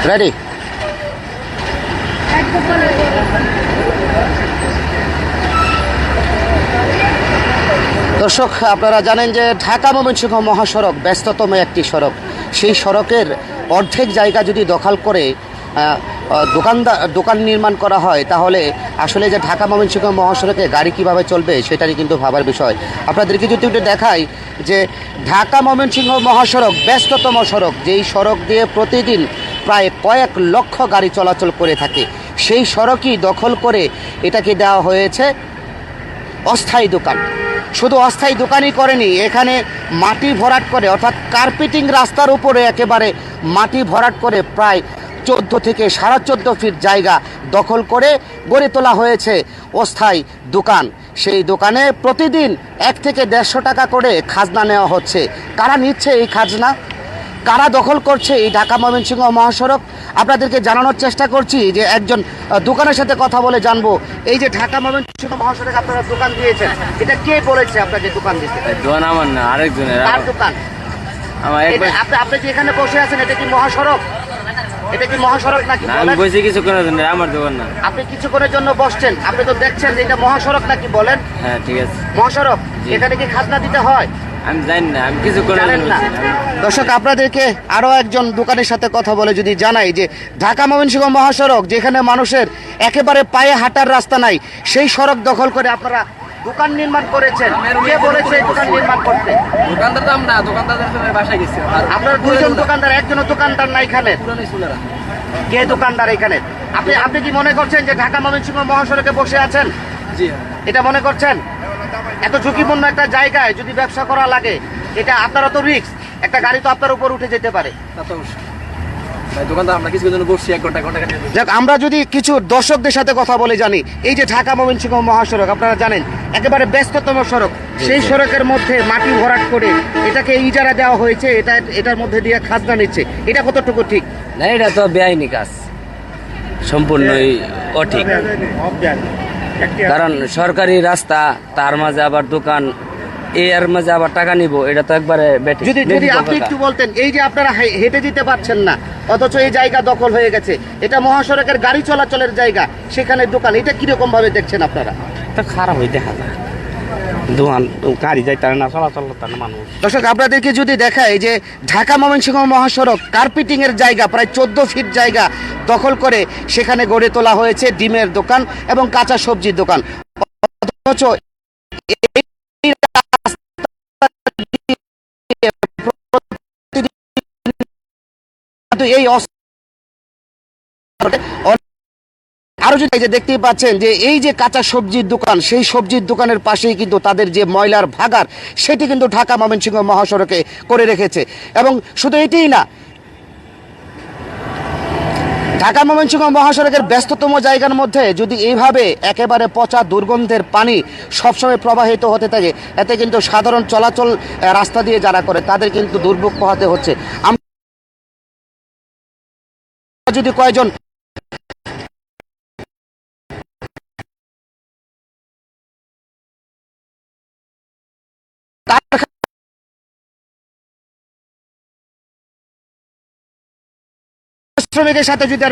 Ready. দর্শক, আপনারা জানেন যে ঢাকা ময়মনসিংহ মহাসড়ক ব্যস্ততম একটি সড়ক। সেই সড়কের অর্ধেক জায়গা যদি দখল করে দোকান নির্মাণ করা হয়, তাহলে আসলে যে ঢাকা ময়মনসিংহ মহাসড়কে গাড়ি কিভাবে চলবে সেটারই কিন্তু ভাবার বিষয়। আপনাদেরকে যদি একটু দেখাই যে ঢাকা ময়মনসিংহ মহাসড়ক ব্যস্ততম সড়ক, যেই সড়ক দিয়ে প্রতিদিন প্রায় কয়েক লক্ষ গাড়ি চলাচল করে থাকে, সেই সড়কই দখল করে এটাকে দেওয়া হয়েছে অস্থায়ী দোকান। শুধু অস্থায়ী দোকানই করেনি, এখানে মাটি ভরাট করে, অর্থাৎ কার্পেটিং রাস্তার উপরে একেবারে মাটি ভরাট করে প্রায় 14 থেকে 14.5 ফিট জায়গা দখল করে গড়ে তোলা হয়েছে অস্থায়ী দোকান। সেই দোকানে প্রতিদিন 1 থেকে 150 টাকা করে খাজনা নেওয়া হচ্ছে। কারা নিচ্ছে এই খাজনা? কারা দখল করছে এই ঢাকা ময়মনসিংহ মহাসড়ক? আপনাদেরকে জানানোর চেষ্টা করছি যে একজন দোকানের সাথে কথা বলে জানবো, এই যে ঢাকা ময়মনসিংহ মহাসড়ক আপনারা দোকান দিয়েছেন, এটা কে বলেছে আপনাকে দোকান দিতে? দোকান আমার না, আরেকজনের। কার দোকান? আপনি যে এখানে বসে আছেন, এটা কি মহাসড়ক? এটা কি মহাসড়ক নাকি? আমি বসে কিছু করার জন্য, আমার দোকান না। আপনি কিছুক্ষণের জন্য বসছেন, আপনি তো দেখছেন যে এটা মহাসড়ক নাকি, বলেন? হ্যাঁ, ঠিক আছে। মহাসড়ক, এখানে কি খাজনা দিতে হয়? আমি জানি না, আমি কিছু করার জানেন জন্য না। দর্শক, আপনাদেরকে আরও একজন দোকানের সাথে কথা বলে যদি জানাই যে ঢাকা ময়মনসিংহ মহাসড়ক, যেখানে মানুষের একেবারে পায়ে হাঁটার রাস্তা নাই, সেই সড়ক দখল করে আপনারা দোকান নির্মাণ করেছেন। কে বলেছে এই দোকান নির্মাণ করতে? দোকানদার তো আমরা, দোকানদারের সাথে বাসায় গেছি। আপনার দুইজন দোকানদার, একজনও দোকানদার না এখানে? কে দোকানদার এখানে? আপনি কি মনে করছেন যে ঢাকা ময়মনসিংহ মহাসড়কে বসে আছেন? জি। এটা মনে করছেন? এত ঝুঁকিপূর্ণ একটা জায়গায় যদি ব্যবসা করা লাগে, এটা আপনারা তো রিস্ক, একটা গাড়ি তো আপনার উপর উঠে যেতে পারে। যাক, আমরা যদি কিছু দর্শকদের সাথে কথা বলে জানি, এই যে ঢাকা ময়মনসিংহ মহাসড়ক আপনারা জানেন একেবারে ব্যস্ততম সড়ক, সেই সড়কের মধ্যে মাটি ভরাট করে এটাকে ইজারা দেওয়া হয়েছে, এটার মধ্যে দিয়ে খাজনা নিচ্ছে, এটা কতটুকু ঠিক? না, এটা তো বেআইনি কাজ, সম্পূর্ণই অঠিক। কারণ সরকারি রাস্তা, তার মাঝে আবার দোকান, এর মাঝে আবার টাকা নিব, এটা তো একবারে যদি আপনি একটু বলতেন, এই যে আপনারা হেঁটে যেতে পারছেন না, অথচ এই জায়গা দখল হয়ে গেছে, এটা মহাসড়কের গাড়ি চলাচলের জায়গা, সেখানে দোকান, এটা কিরকম ভাবে দেখছেন আপনারা? তো খারাপ হয়ে দেখা যায়, দোকান গাড়ি যাইতে না, চলাচল করতে না মানুষ। দর্শক, আপনাদেরকে যদি দেখায় যে ঢাকা ময়মনসিংহ মহাসড়ক কার্পেটিং এর জায়গা, প্রায় 14 ফিট জায়গা দখল করে সেখানে গড়ে তোলা হয়েছে ডিমের দোকান এবং কাঁচা সবজির দোকান। অথচ এই আরো যদি এই যে দেখতেই পাচ্ছেন যে এই যে কাঁচা সবজির দোকান, সেই সবজির দোকানের পাশেই কিন্তু তাদের যে ময়লার ভাগার, সেটি কিন্তু ঢাকা ময়মনসিংহ মহাসড়কে করে রেখেছে। এবং শুধু এটিই না, ঢাকা ময়মনসিংহ মহাসড়কের ব্যস্ততম জায়গার মধ্যে যদি এইভাবে একেবারে পচা দুর্গন্ধের পানি সবসময় প্রবাহিত হতে থাকে, এতে কিন্তু সাধারণ চলাচল রাস্তা দিয়ে যারা করে তাদের কিন্তু দুর্ভোগ পোহাতে হচ্ছে। আমরা যদি কয়েকজন শ্রমিকের সাথে যদি